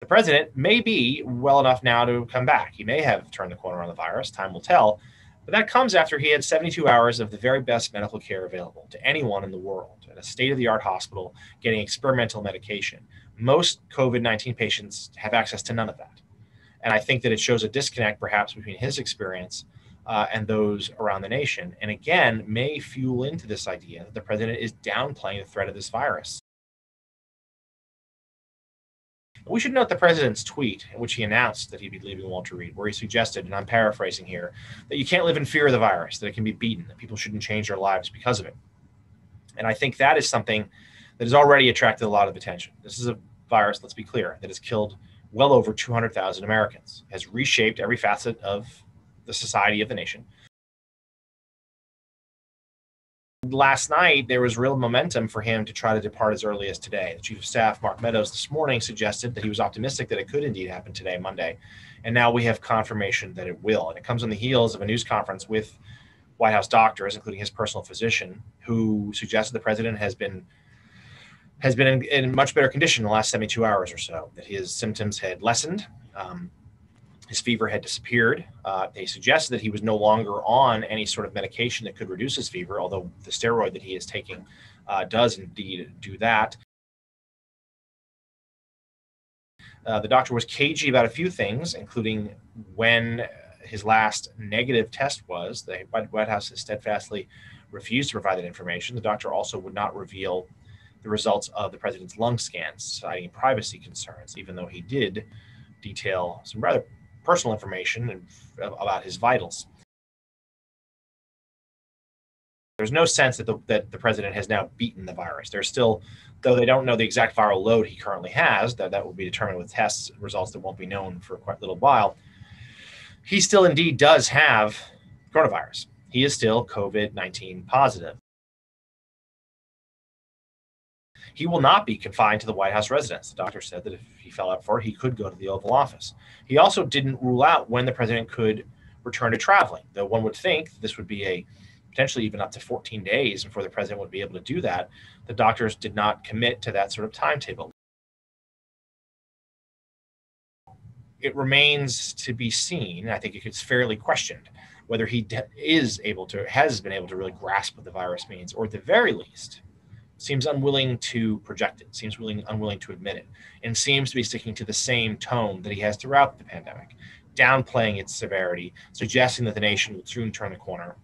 The president may be well enough now to come back. He may have turned the corner on the virus. Time will tell. But that comes after he had 72 hours of the very best medical care available to anyone in the world at a state-of-the-art hospital getting experimental medication. Most COVID-19 patients have access to none of that. And I think that it shows a disconnect perhaps between his experience and those around the nation. And again, may fuel into this idea that the president is downplaying the threat of this virus. We should note the president's tweet in which he announced that he'd be leaving Walter Reed, where he suggested, and I'm paraphrasing here, that you can't live in fear of the virus, that it can be beaten, that people shouldn't change their lives because of it. And I think that is something that has already attracted a lot of attention. This is a virus, let's be clear, that has killed well over 200,000 Americans, has reshaped every facet of the society of the nation. Last night, there was real momentum for him to try to depart as early as today. The Chief of Staff, Mark Meadows, this morning suggested that he was optimistic that it could indeed happen today, Monday. And now we have confirmation that it will. And it comes on the heels of a news conference with White House doctors, including his personal physician, who suggested the president has been in much better condition in the last 72 hours or so, that his symptoms had lessened. His fever had disappeared. They suggested that he was no longer on any sort of medication that could reduce his fever, although the steroid that he is taking does indeed do that. The doctor was cagey about a few things, including when his last negative test was. The White House has steadfastly refused to provide that information. The doctor also would not reveal the results of the president's lung scans, citing privacy concerns, even though he did detail some rather personal information about his vitals. There's no sense that the president has now beaten the virus. There's still, though they don't know the exact viral load he currently has, that will be determined with tests results that won't be known for quite a little while. He still indeed does have coronavirus. He is still COVID-19 positive. He will not be confined to the White House residence. The doctor said that if he fell out for it, he could go to the Oval Office. He also didn't rule out when the president could return to traveling, though one would think this would be a potentially even up to 14 days before the president would be able to do that. The doctors did not commit to that sort of timetable. It remains to be seen. I think it's fairly questioned whether he has been able to really grasp what the virus means, or at the very least, seems unwilling to project it, seems unwilling to admit it, and seems to be sticking to the same tone that he has throughout the pandemic, downplaying its severity, suggesting that the nation will soon turn the corner,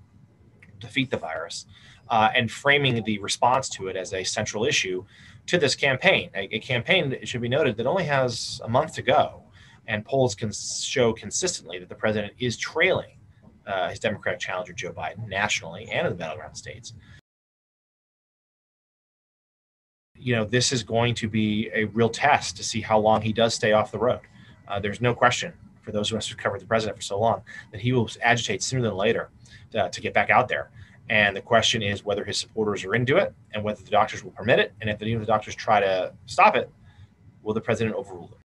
defeat the virus, and framing the response to it as a central issue to this campaign. A campaign, it should be noted, that only has a month to go, and polls can show consistently that the president is trailing his Democratic challenger, Joe Biden, nationally and in the battleground states. This is going to be a real test to see how long he does stay off the road. There's no question, for those of us who've covered the president for so long, that he will agitate sooner than later to get back out there. And the question is whether his supporters are into it and whether the doctors will permit it. And if any of the doctors try to stop it, will the president overrule them?